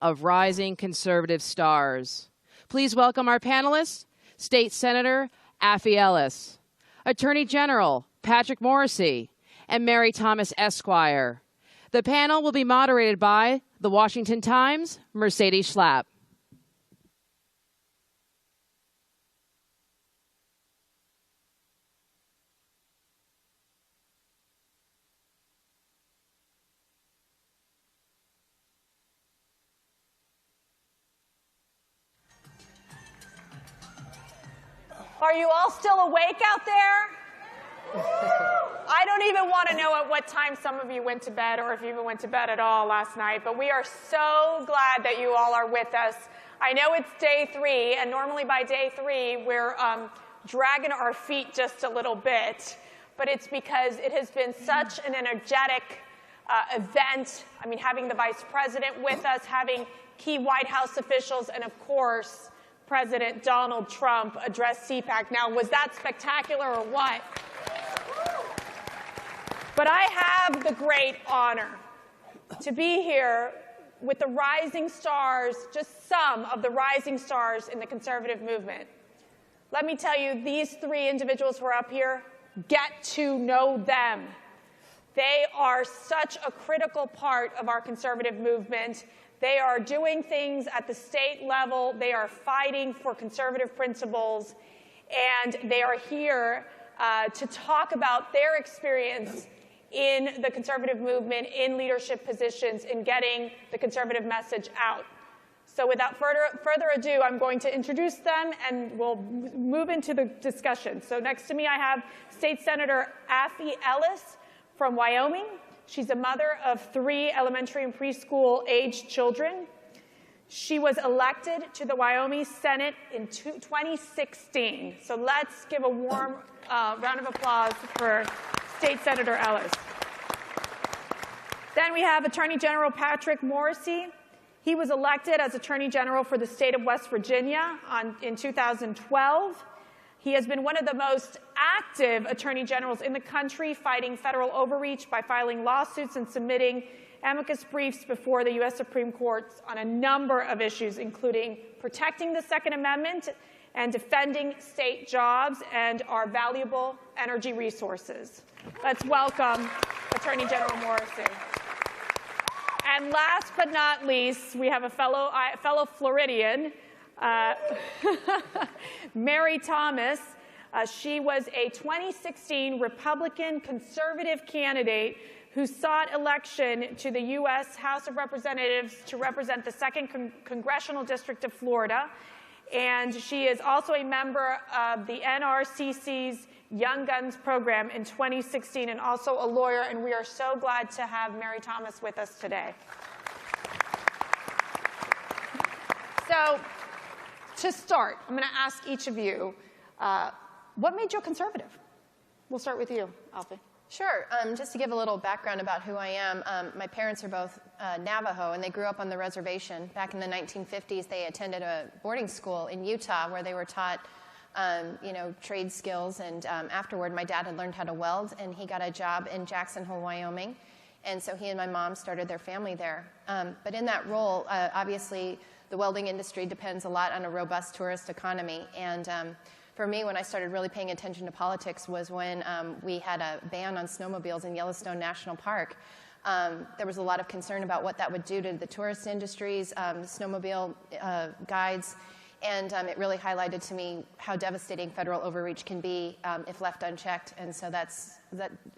of rising conservative stars. Please welcome our panelists, State Senator Affy Ellis, Attorney General Patrick Morrisey, and Mary Thomas Esquire. The panel will be moderated by The Washington Times' Mercedes Schlapp. Are you all still awake out there? I don't even want to know at what time some of you went to bed or if you even went to bed at all last night, but we are so glad that you all are with us. I know it's day 3, and normally by day 3 we're dragging our feet just a little bit, but it's because it has been such an energetic event. I mean, having the Vice President with us, having key White House officials, and of course, President Donald Trump address CPAC. Now, was that spectacular or what? But I have the great honor to be here with the rising stars, just some of the rising stars in the conservative movement. Let me tell you, these 3 individuals who are up here, get to know them. They are such a critical part of our conservative movement. They are doing things at the state level. They are fighting for conservative principles. And they are here to talk about their experience in the conservative movement, in leadership positions, in getting the conservative message out. So without further ado, I'm going to introduce them, and we'll move into the discussion. So next to me, I have State Senator Affy Ellis from Wyoming. She's a mother of 3 elementary and preschool-aged children. She was elected to the Wyoming Senate in 2016. So let's give a warm round of applause for State Senator Ellis. Then we have Attorney General Patrick Morrisey. He was elected as Attorney General for the state of West Virginia in 2012. He has been one of the most active attorney generals in the country, fighting federal overreach by filing lawsuits and submitting amicus briefs before the U.S. Supreme Court on a number of issues, including protecting the Second Amendment and defending state jobs and our valuable energy resources. Let's welcome Attorney General Morrisey. And last but not least, we have a fellow Floridian, Mary Thomas. She was a 2016 Republican conservative candidate who sought election to the U.S. House of Representatives to represent the 2nd Congressional District of Florida. And she is also a member of the NRCC's Young Guns program in 2016, and also a lawyer. And we are so glad to have Mary Thomas with us today. So, to start, I'm going to ask each of you, what made you a conservative? We'll start with you, Affy. Sure. Just to give a little background about who I am, my parents are both Navajo, and they grew up on the reservation. Back in the 1950s, they attended a boarding school in Utah where they were taught trade skills. And afterward, my dad had learned how to weld, and he got a job in Jackson Hole, Wyoming. And so he and my mom started their family there. But in that role, obviously, the welding industry depends a lot on a robust tourist economy. And for me, when I started really paying attention to politics was when we had a ban on snowmobiles in Yellowstone National Park. There was a lot of concern about what that would do to the tourist industries, snowmobile guides, and it really highlighted to me how devastating federal overreach can be if left unchecked. And so that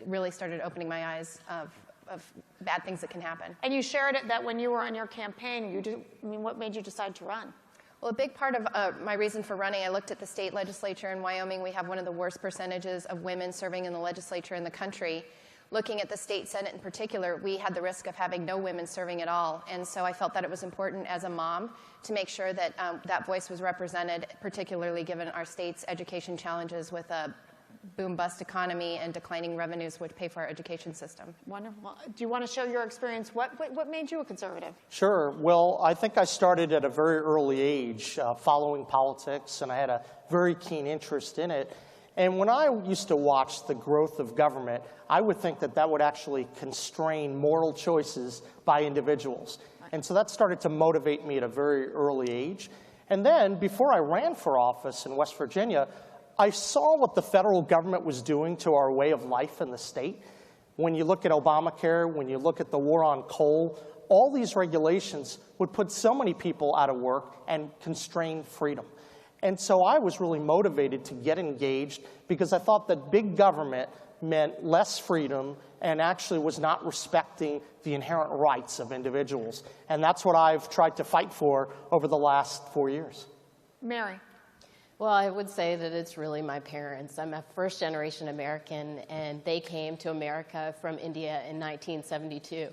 really started opening my eyes of bad things that can happen. And you shared it that when you were on your campaign, what made you decide to run? Well, a big part of my reason for running, I looked at the state legislature in Wyoming. We have one of the worst percentages of women serving in the legislature in the country. Looking at the state Senate in particular, we had the risk of having no women serving at all. And so I felt that it was important as a mom to make sure that that voice was represented, particularly given our state's education challenges with a boom-bust economy and declining revenues would pay for our education system. Wonderful. Do you want to show your experience? What made you a conservative? Sure. Well, I think I started at a very early age following politics, and I had a very keen interest in it. And when I used to watch the growth of government, I would think that that would actually constrain moral choices by individuals. And so that started to motivate me at a very early age. And then, before I ran for office in West Virginia, I saw what the federal government was doing to our way of life in the state. When you look at Obamacare, when you look at the war on coal, all these regulations would put so many people out of work and constrain freedom. And so I was really motivated to get engaged because I thought that big government meant less freedom and actually was not respecting the inherent rights of individuals. And that's what I've tried to fight for over the last 4 years. Mary. Well, I would say that it's really my parents. I'm a first-generation American, and they came to America from India in 1972.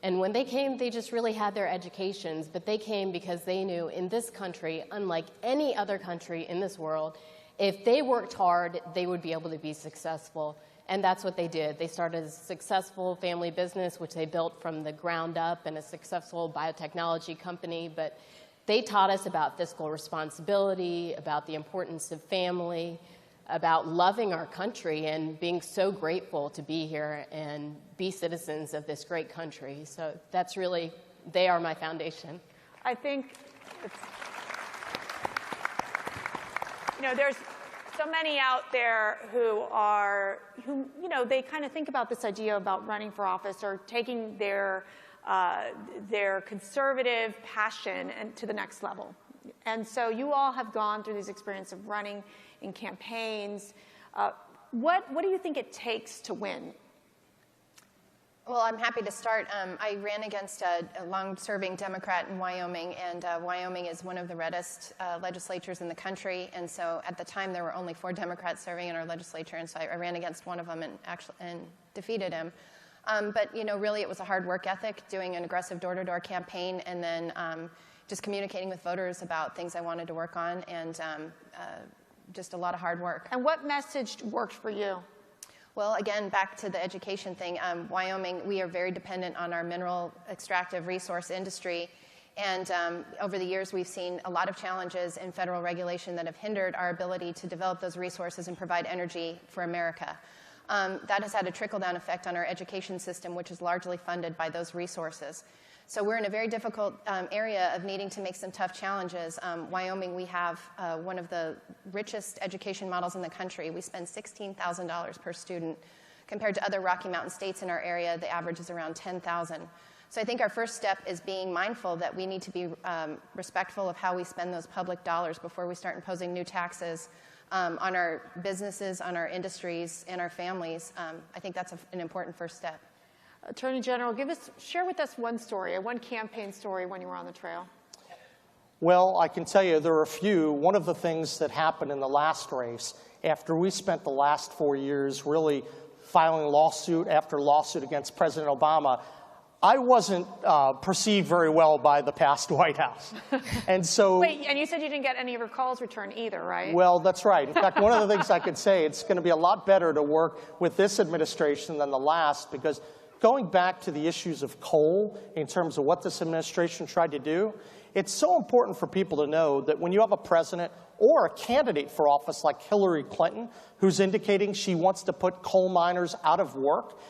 And when they came, they just really had their educations, but they came because they knew in this country, unlike any other country in this world, if they worked hard, they would be able to be successful. And that's what they did. They started a successful family business, which they built from the ground up, and a successful biotechnology company. But they taught us about fiscal responsibility, about the importance of family, about loving our country and being so grateful to be here and be citizens of this great country. So that's really, they are my foundation. I think there's so many out there who they kind of think about this idea about running for office or taking their conservative passion to the next level. And so you all have gone through this experience of running in campaigns. What do you think it takes to win? Well, I'm happy to start. I ran against a long-serving Democrat in Wyoming, and Wyoming is one of the reddest legislatures in the country. And so at the time, there were only 4 Democrats serving in our legislature, and so I ran against one of them and defeated him. But really, it was a hard work ethic, doing an aggressive door-to-door campaign, and then just communicating with voters about things I wanted to work on, and just a lot of hard work. And what message worked for you? Well, again, back to the education thing, Wyoming, we are very dependent on our mineral extractive resource industry. And over the years, we've seen a lot of challenges in federal regulation that have hindered our ability to develop those resources and provide energy for America. That has had a trickle-down effect on our education system, which is largely funded by those resources. So we're in a very difficult area of needing to make some tough challenges. Wyoming, we have one of the richest education models in the country. We spend $16,000 per student. Compared to other Rocky Mountain states in our area, the average is around $10,000. So I think our first step is being mindful that we need to be respectful of how we spend those public dollars before we start imposing new taxes on our businesses, on our industries, and our families. I think that's an important first step. Attorney General, share with us one story, one campaign story when you were on the trail. Well, I can tell you there are a few. One of the things that happened in the last race, after we spent the last 4 years really filing lawsuit after lawsuit against President Obama, I wasn't perceived very well by the past White House. And so, wait, and you said you didn't get any of your calls returned either, right? Well, that's right. In fact, one of the things I could say, it's going to be a lot better to work with this administration than the last, because going back to the issues of coal in terms of what this administration tried to do, it's so important for people to know that when you have a president or a candidate for office like Hillary Clinton, who's indicating she wants to put coal miners out of work,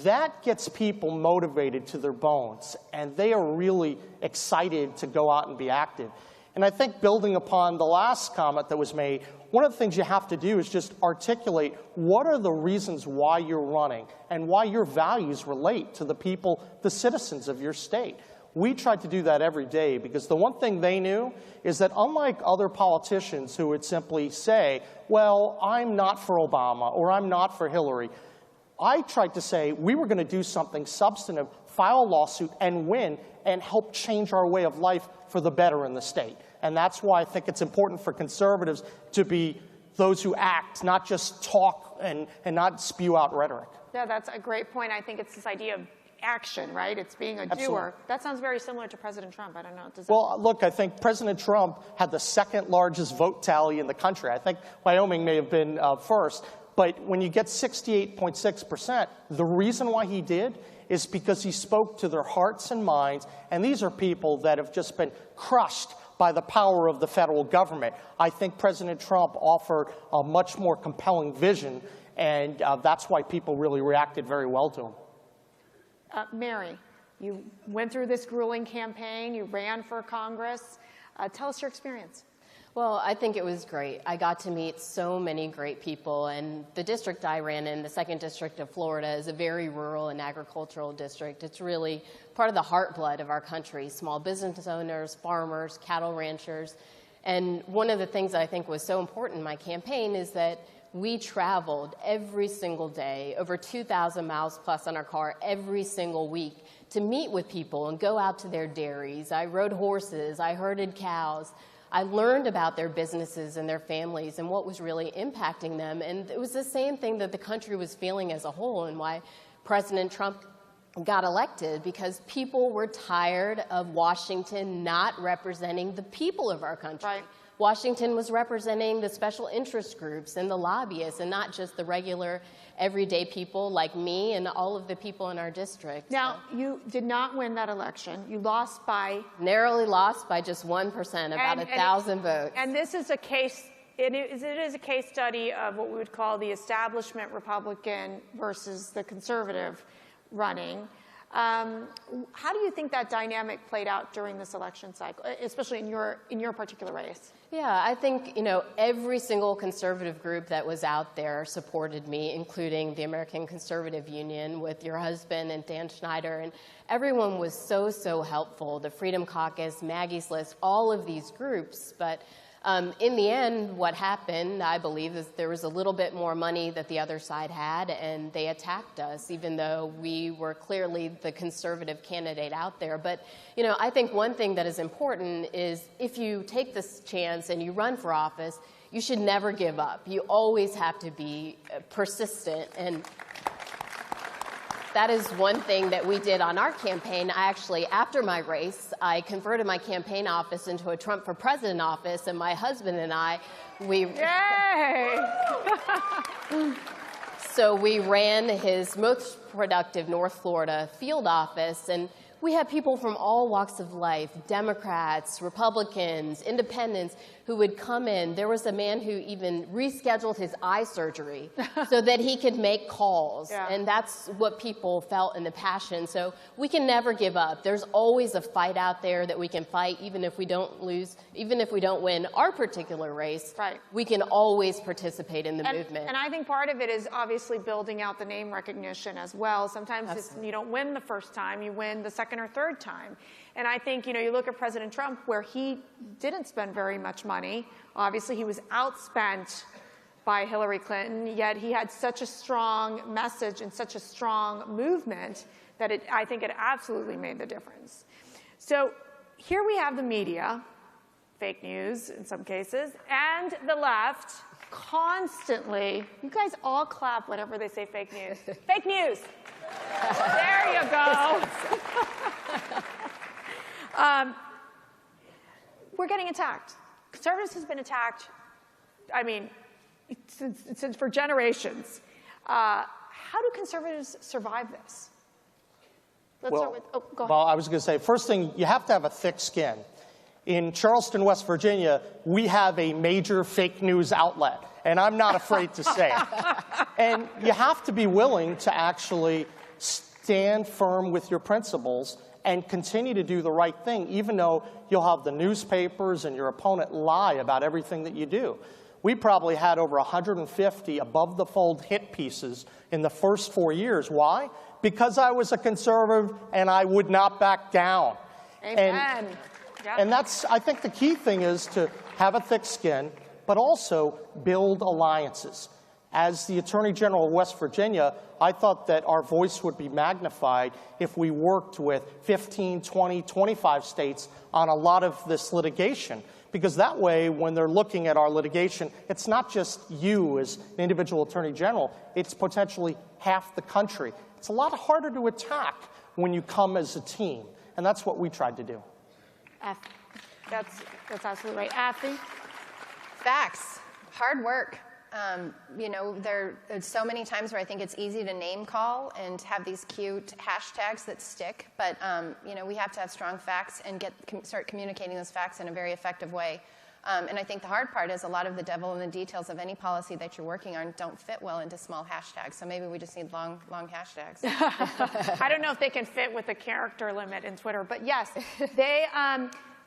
that gets people motivated to their bones, and they are really excited to go out and be active. And I think building upon the last comment that was made, one of the things you have to do is just articulate what are the reasons why you're running and why your values relate to the people, the citizens of your state. We tried to do that every day because the one thing they knew is that unlike other politicians who would simply say, well, I'm not for Obama or I'm not for Hillary, I tried to say we were going to do something substantive, file a lawsuit and win and help change our way of life for the better in the state. And that's why I think it's important for conservatives to be those who act, not just talk and not spew out rhetoric. Yeah, that's a great point. I think it's this idea of action, right? It's being a Absolutely. doer. That sounds very similar to President Trump. I don't know. Well, look, I think President Trump had the second largest vote tally in the country. I think Wyoming may have been first. But when you get 68.6%, the reason why he did is because he spoke to their hearts and minds. And these are people that have just been crushed by the power of the federal government. I think President Trump offered a much more compelling vision, and that's why people really reacted very well to him. Mary. You went through this grueling campaign. You ran for Congress. Tell us your experience. Well, I think it was great. I got to meet so many great people, and the district I ran in, the 2nd District of Florida, is a very rural and agricultural district. It's really part of the heartblood of our country, small business owners, farmers, cattle ranchers. And one of the things that I think was so important in my campaign is that we traveled every single day, over 2,000 miles plus on our car every single week, to meet with people and go out to their dairies. I rode horses, I herded cows. I learned about their businesses and their families and what was really impacting them. And it was the same thing that the country was feeling as a whole, and why President Trump got elected, because people were tired of Washington not representing the people of our country. Right. Washington was representing the special interest groups and the lobbyists, and not just the regular everyday people like me and all of the people in our district. Now, you did not win that election. You lost by... Narrowly lost by just 1%, about 1,000 votes. And this is a case, it is a case study of what we would call the establishment Republican versus the conservative running. How do you think that dynamic played out during this election cycle, especially in your particular race? Yeah, I think, every single conservative group that was out there supported me, including the American Conservative Union with your husband and Dan Schneider, and everyone was so, so helpful. The Freedom Caucus, Maggie's List, all of these groups. But in the end, what happened, I believe, is there was a little bit more money that the other side had, and they attacked us, even though we were clearly the conservative candidate out there. But, I think one thing that is important is if you take this chance and you run for office, you should never give up. You always have to be persistent, and that is one thing that we did on our campaign. I actually, after my race, I converted my campaign office into a Trump for President office, and my husband and I, Yay! So we ran his most productive North Florida field office, and we had people from all walks of life, Democrats, Republicans, independents, who would come in. There was a man who even rescheduled his eye surgery so that he could make calls. Yeah. And that's what people felt in the passion. So we can never give up. There's always a fight out there that we can fight, even if we don't lose, even if we don't win our particular race. Right. We can always participate in the movement. And I think part of it is obviously building out the name recognition as well. Sometimes you don't win the first time, you win the second or third time. And I think, you look at President Trump, where he didn't spend very much money. Obviously, he was outspent by Hillary Clinton, yet he had such a strong message and such a strong movement that I think it absolutely made the difference. So here we have the media, fake news in some cases, and the left constantly, you guys all clap whenever they say fake news. Fake news. There you go. We're getting attacked. Conservatives has been attacked, since for generations. How do conservatives survive this? Let's start with, go ahead. Well, I was going to say, first thing, you have to have a thick skin. In Charleston, West Virginia, we have a major fake news outlet, and I'm not afraid to say it. And you have to be willing to actually stand firm with your principles and continue to do the right thing, even though you'll have the newspapers and your opponent lie about everything that you do. We probably had over 150 above-the-fold hit pieces in the first 4 years. Why? Because I was a conservative and I would not back down. Amen. And that's, I think the key thing is to have a thick skin, but also build alliances. As the Attorney General of West Virginia, I thought that our voice would be magnified if we worked with 15, 20, 25 states on a lot of this litigation. Because that way, when they're looking at our litigation, it's not just you as an individual Attorney General, it's potentially half the country. It's a lot harder to attack when you come as a team. And that's what we tried to do. That's absolutely right. Afi? Facts. Hard work. There are so many times where I think it's easy to name call and have these cute hashtags that stick, but we have to have strong facts and start communicating those facts in a very effective way. And I think the hard part is a lot of the devil in the details of any policy that you're working on don't fit well into small hashtags. So maybe we just need long hashtags. I don't know if they can fit with the character limit in Twitter, but yes, they.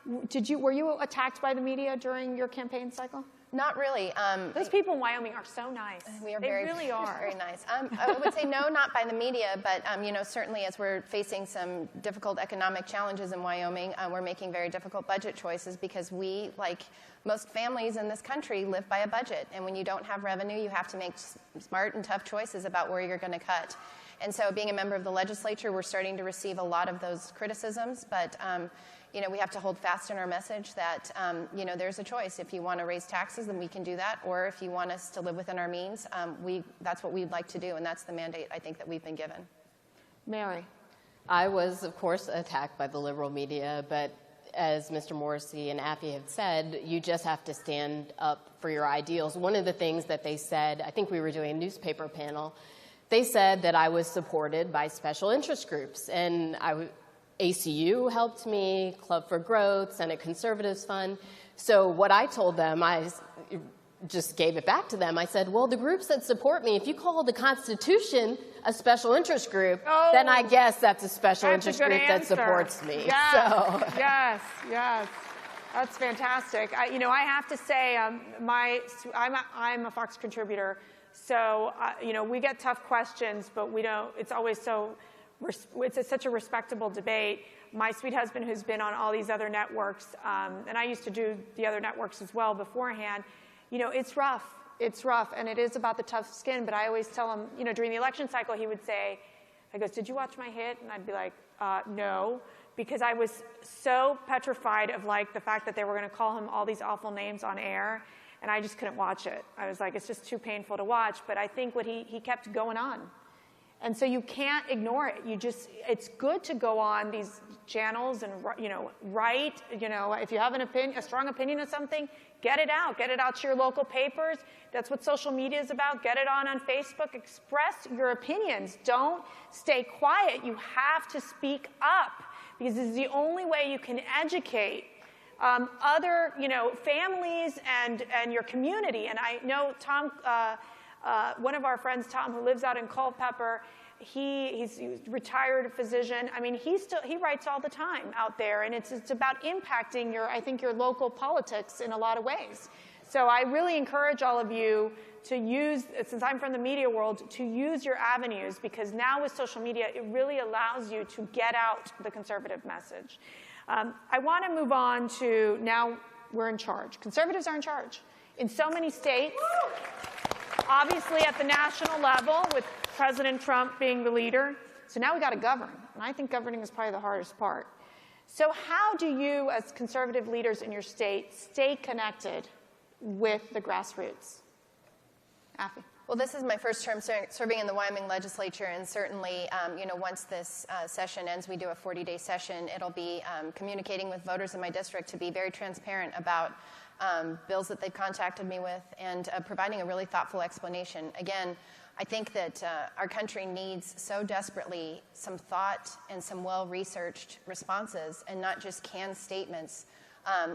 Were you attacked by the media during your campaign cycle? Not really. Those people in Wyoming are so nice. They really are. Very nice. I would say no, not by the media, but certainly as we're facing some difficult economic challenges in Wyoming, we're making very difficult budget choices because we, like most families in this country, live by a budget. And when you don't have revenue, you have to make smart and tough choices about where you're going to cut. And so being a member of the legislature, we're starting to receive a lot of those criticisms, but we have to hold fast in our message that, there's a choice. If you want to raise taxes, then we can do that. Or if you want us to live within our means, that's what we'd like to do. And that's the mandate, I think, that we've been given. Mary. I was, of course, attacked by the liberal media, but as Mr. Morrissey and Affy have said, you just have to stand up for your ideals. One of the things that they said, I think we were doing a newspaper panel, they said that I was supported by special interest groups. And ACU helped me, Club for Growth, Senate Conservatives Fund. So what I told them, I just gave it back to them. I said, well, the groups that support me, if you call the Constitution a special interest group, then I guess that's a special interest group that supports me. Yes, so. yes. That's fantastic. I have to say, I'm a Fox contributor, so we get tough questions, but we don't. It's always so. It's such a respectable debate. My sweet husband, who's been on all these other networks, and I used to do the other networks as well beforehand, it's rough. It's rough, and it is about the tough skin, but I always tell him, during the election cycle, he would say, he goes, did you watch my hit? And I'd be like, no, because I was so petrified of the fact that they were going to call him all these awful names on air, and I just couldn't watch it. I was like, it's just too painful to watch, but I think he kept going on. And so you can't ignore it. It's good to go on these channels and, write, if you have a strong opinion of something, get it out to your local papers. That's what social media is about. Get it on Facebook. Express your opinions. Don't stay quiet. You have to speak up because this is the only way you can educate other, families and your community. And I know Tom, one of our friends, Tom, who lives out in Culpeper, he's a retired physician. I mean, he writes all the time out there, and it's about impacting your local politics in a lot of ways. So I really encourage all of you to use, since I'm from the media world, to use your avenues, because now with social media, it really allows you to get out the conservative message. I want to move on to now we're in charge. Conservatives are in charge in so many states. Obviously at the national level, with President Trump being the leader. So now we got to govern. And I think governing is probably the hardest part. So how do you, as conservative leaders in your state, stay connected with the grassroots? Affy. Well, this is my first term serving in the Wyoming legislature, and certainly, once this session ends, we do a 40-day session. It'll be communicating with voters in my district to be very transparent about bills that they've contacted me with and providing a really thoughtful explanation. Again, I think that our country needs so desperately some thought and some well-researched responses and not just canned statements.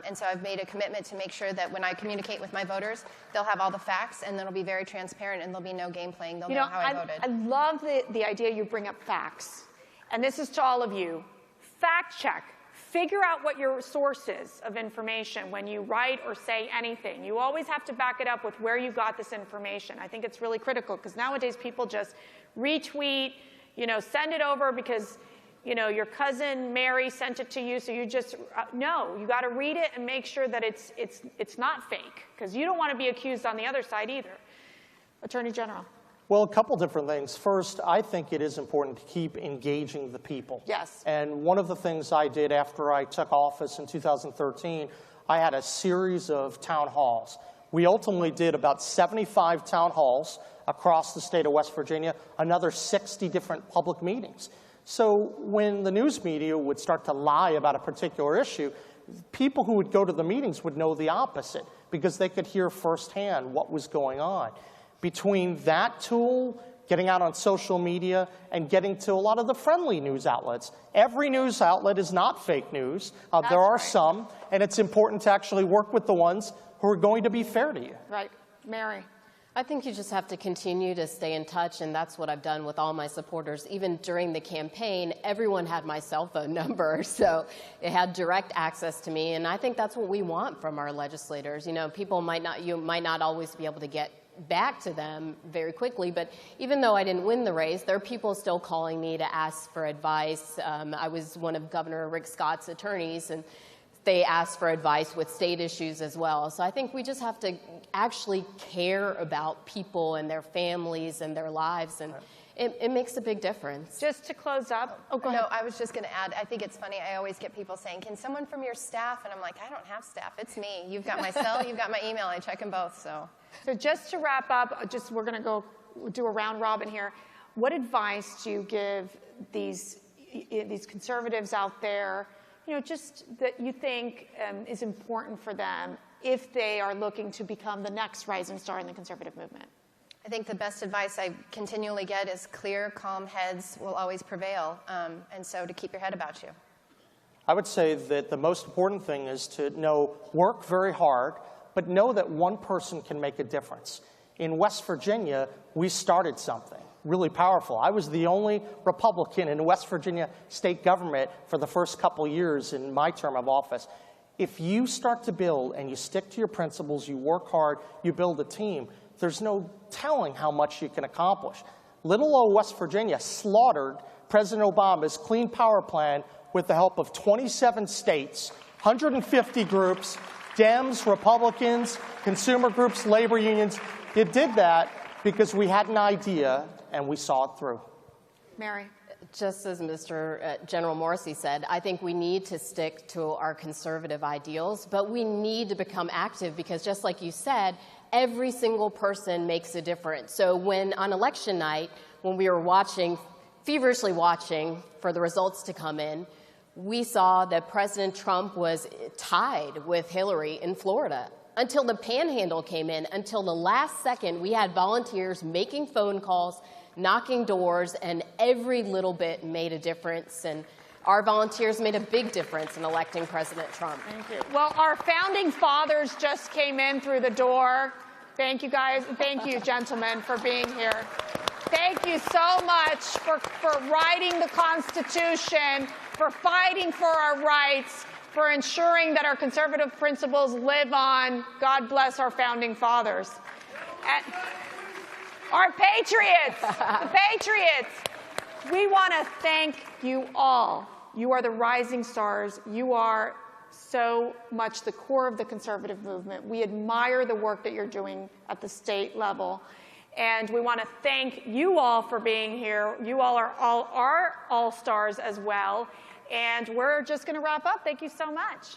And so I've made a commitment to make sure that when I communicate with my voters, they'll have all the facts, and it'll be very transparent, and there'll be no game playing. They'll know how I voted. I love the idea you bring up facts. And this is to all of you. Fact check. Figure out what your source is of information when you write or say anything. You always have to back it up with where you got this information. I think it's really critical, because nowadays people just retweet, send it over because your cousin Mary sent it to you, so you just no. You got to read it and make sure that it's not fake, because you don't want to be accused on the other side either. Attorney General. Well, a couple different things. First, I think it is important to keep engaging the people. Yes. And one of the things I did after I took office in 2013, I had a series of town halls. We ultimately did about 75 town halls across the state of West Virginia, another 60 different public meetings. So when the news media would start to lie about a particular issue, people who would go to the meetings would know the opposite, because they could hear firsthand what was going on. Between that tool getting out on social media, and getting to a lot of the friendly news outlets. Every news outlet is not fake news. There are some, and it's important to actually work with the ones who are going to be fair to you. Right. Mary. I think you just have to continue to stay in touch, and that's what I've done with all my supporters. Even during the campaign, everyone had my cell phone number, so it had direct access to me, and I think that's what we want from our legislators. You know, you might not always be able to get back to them very quickly, but even though I didn't win the race, there are people still calling me to ask for advice. I was one of Governor Rick Scott's attorneys, and they asked for advice with state issues as well. So I think we just have to actually care about people and their families and their lives, and it makes a big difference. Just to close up. Oh, go ahead. No, I was just going to add, I think it's funny, I always get people saying, can someone from your staff? And I'm like, I don't have staff, it's me. You've got my cell, you've got my email, I check them both, so. So just to wrap up, we're going to go do a round robin here. What advice do you give these conservatives out there, you know, just that you think is important for them if they are looking to become the next rising star in the conservative movement? I think the best advice I continually get is clear, calm heads will always prevail, and so to keep your head about you. I would say that the most important thing is to work very hard, but know that one person can make a difference. In West Virginia, we started something really powerful. I was the only Republican in West Virginia state government for the first couple years in my term of office. If you start to build and you stick to your principles, you work hard, you build a team, there's no telling how much you can accomplish. Little old West Virginia slaughtered President Obama's Clean Power Plan with the help of 27 states, 150 groups, Dems, Republicans, consumer groups, labor unions. It did that because we had an idea and we saw it through. Mary. Just as General Morrissey said, I think we need to stick to our conservative ideals, but we need to become active because just like you said, every single person makes a difference. So when on election night, when we were feverishly watching for the results to come in, we saw that President Trump was tied with Hillary in Florida. Until the panhandle came in, until the last second, we had volunteers making phone calls, knocking doors, and every little bit made a difference. And our volunteers made a big difference in electing President Trump. Thank you. Well, our founding fathers just came in through the door. Thank you, guys. Thank you, gentlemen, for being here. Thank you so much for writing the Constitution, for fighting for our rights, for ensuring that our conservative principles live on. God bless our founding fathers. And our patriots, the patriots. We want to thank you all. You are the rising stars. You are so much the core of the conservative movement. We admire the work that you're doing at the state level. And we want to thank you all for being here. You all are all stars as well. And we're just going to wrap up. Thank you so much.